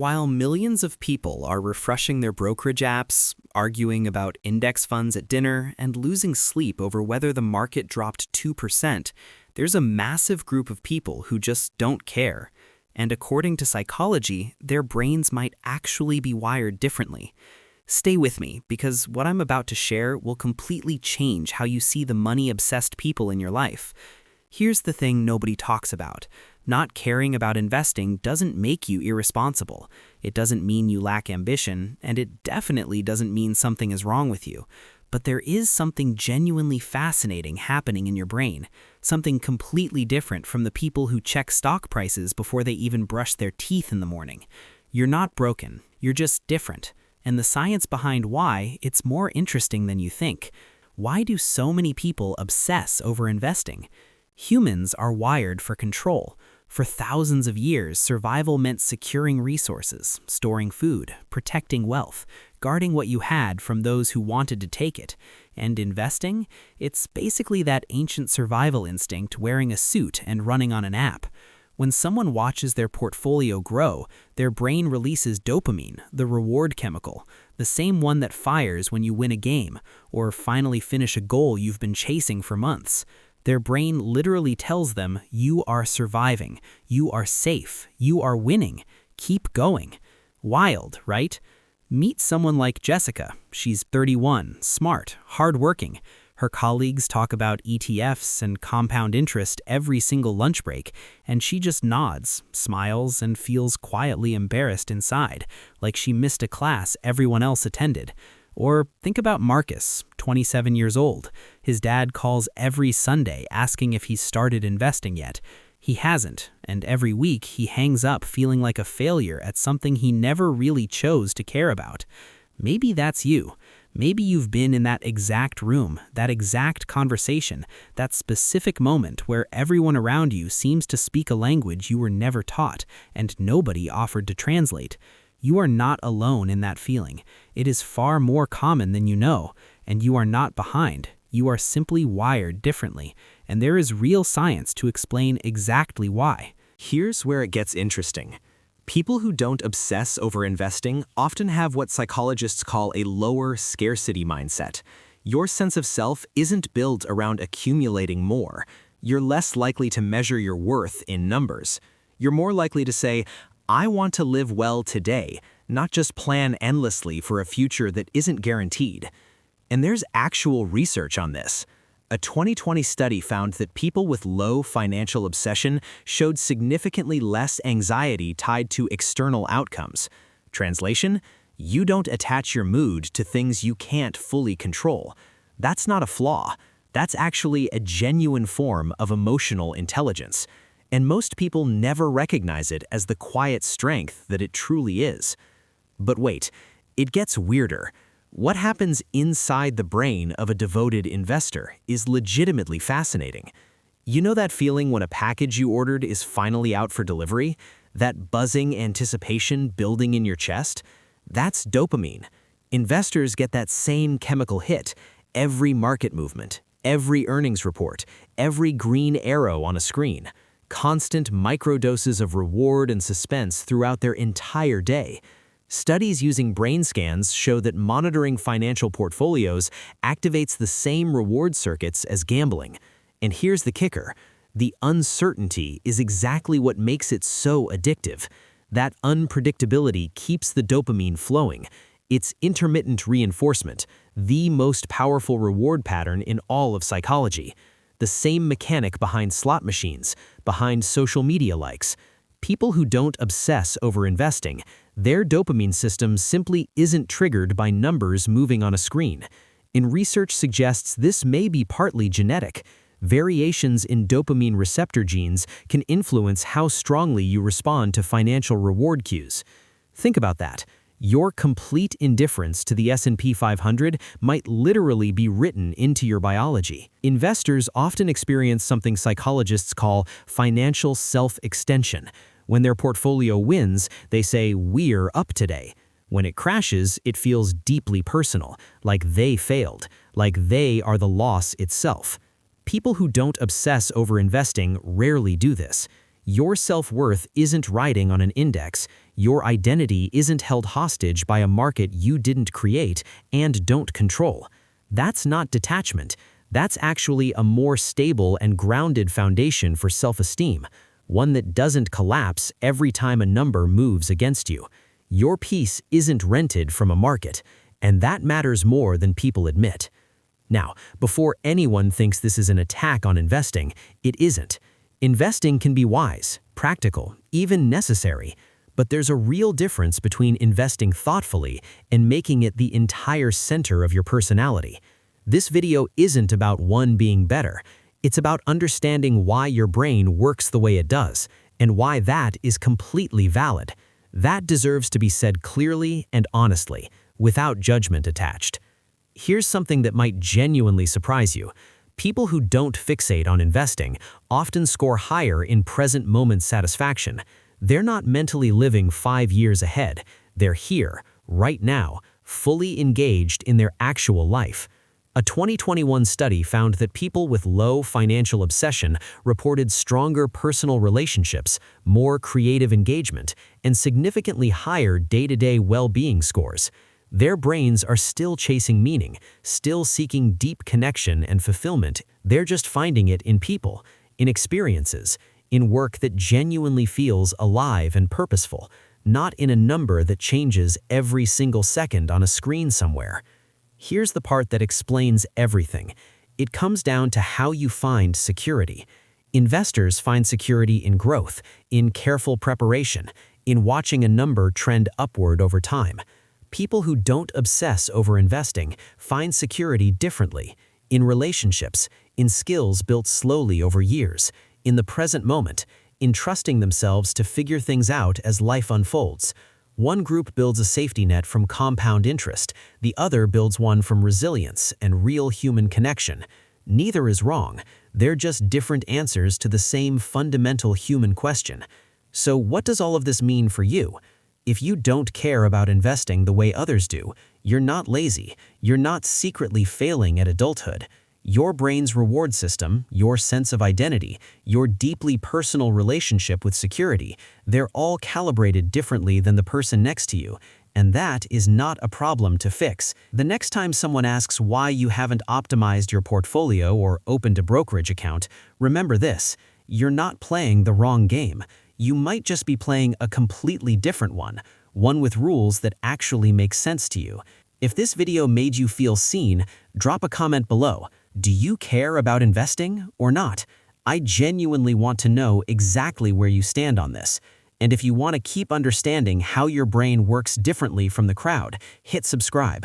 While millions of people are refreshing their brokerage apps, arguing about index funds at dinner, and losing sleep over whether the market dropped 2%, there's a massive group of people who just don't care. And according to psychology, their brains might actually be wired differently. Stay with me, because what I'm about to share will completely change how you see the money-obsessed people in your life. Here's the thing nobody talks about. Not caring about investing doesn't make you irresponsible. It doesn't mean you lack ambition, and it definitely doesn't mean something is wrong with you. But there is something genuinely fascinating happening in your brain, something completely different from the people who check stock prices before they even brush their teeth in the morning. You're not broken, you're just different. And the science behind why, it's more interesting than you think. Why do so many people obsess over investing? Humans are wired for control. For thousands of years, survival meant securing resources, storing food, protecting wealth, guarding what you had from those who wanted to take it. And investing? It's basically that ancient survival instinct wearing a suit and running on an app. When someone watches their portfolio grow, their brain releases dopamine, the reward chemical, the same one that fires when you win a game or finally finish a goal you've been chasing for months. Their brain literally tells them, you are surviving, you are safe, you are winning, keep going. Wild, right? Meet someone like Jessica. She's 31, smart, hardworking. Her colleagues talk about ETFs and compound interest every single lunch break, and she just nods, smiles, and feels quietly embarrassed inside, like she missed a class everyone else attended. Or think about Marcus, 27 years old. His dad calls every Sunday asking if he's started investing yet. He hasn't, and every week he hangs up feeling like a failure at something he never really chose to care about. Maybe that's you. Maybe you've been in that exact room, that exact conversation, that specific moment where everyone around you seems to speak a language you were never taught, and nobody offered to translate. You are not alone in that feeling. It is far more common than you know, and you are not behind. You are simply wired differently, and there is real science to explain exactly why. Here's where it gets interesting. People who don't obsess over investing often have what psychologists call a lower scarcity mindset. Your sense of self isn't built around accumulating more. You're less likely to measure your worth in numbers. You're more likely to say, I want to live well today, not just plan endlessly for a future that isn't guaranteed. And there's actual research on this. A 2020 study found that people with low financial obsession showed significantly less anxiety tied to external outcomes. Translation: you don't attach your mood to things you can't fully control. That's not a flaw. That's actually a genuine form of emotional intelligence. And most people never recognize it as the quiet strength that it truly is. But wait, it gets weirder. What happens inside the brain of a devoted investor is legitimately fascinating. You know that feeling when a package you ordered is finally out for delivery? That buzzing anticipation building in your chest? That's dopamine. Investors get that same chemical hit every market movement, every earnings report, every green arrow on a screen. Constant microdoses of reward and suspense throughout their entire day. Studies using brain scans show that monitoring financial portfolios activates the same reward circuits as gambling. And here's the kicker. The uncertainty is exactly what makes it so addictive. That unpredictability keeps the dopamine flowing. It's intermittent reinforcement, the most powerful reward pattern in all of psychology. The same mechanic behind slot machines, behind social media likes. People who don't obsess over investing, their dopamine system simply isn't triggered by numbers moving on a screen. And research suggests this may be partly genetic. Variations in dopamine receptor genes can influence how strongly you respond to financial reward cues. Think about that. Your complete indifference to the S&P 500 might literally be written into your biology. Investors often experience something psychologists call financial self-extension. When their portfolio wins, they say, "We're up today." When it crashes, it feels deeply personal, like they failed, like they are the loss itself. People who don't obsess over investing rarely do this. Your self-worth isn't riding on an index. Your identity isn't held hostage by a market you didn't create and don't control. That's not detachment. That's actually a more stable and grounded foundation for self-esteem, one that doesn't collapse every time a number moves against you. Your peace isn't rented from a market, and that matters more than people admit. Now, before anyone thinks this is an attack on investing, it isn't. Investing can be wise, practical, even necessary, but there's a real difference between investing thoughtfully and making it the entire center of your personality. This video isn't about one being better. It's about understanding why your brain works the way it does, and why that is completely valid. That deserves to be said clearly and honestly, without judgment attached. Here's something that might genuinely surprise you. People who don't fixate on investing often score higher in present moment satisfaction. They're not mentally living 5 years ahead. They're here, right now, fully engaged in their actual life. A 2021 study found that people with low financial obsession reported stronger personal relationships, more creative engagement, and significantly higher day-to-day well-being scores. Their brains are still chasing meaning, still seeking deep connection and fulfillment. They're just finding it in people, in experiences, in work that genuinely feels alive and purposeful, not in a number that changes every single second on a screen somewhere. Here's the part that explains everything. It comes down to how you find security. Investors find security in growth, in careful preparation, in watching a number trend upward over time. People who don't obsess over investing find security differently, in relationships, in skills built slowly over years, in the present moment, in trusting themselves to figure things out as life unfolds. One group builds a safety net from compound interest, the other builds one from resilience and real human connection. Neither is wrong, they're just different answers to the same fundamental human question. So what does all of this mean for you? If you don't care about investing the way others do, you're not lazy, you're not secretly failing at adulthood. Your brain's reward system, your sense of identity, your deeply personal relationship with security, they're all calibrated differently than the person next to you, and that is not a problem to fix. The next time someone asks why you haven't optimized your portfolio or opened a brokerage account, remember this: you're not playing the wrong game. You might just be playing a completely different one with rules that actually make sense to you. If this video made you feel seen, drop a comment below. Do you care about investing or not? I genuinely want to know exactly where you stand on this. And if you want to keep understanding how your brain works differently from the crowd, hit subscribe.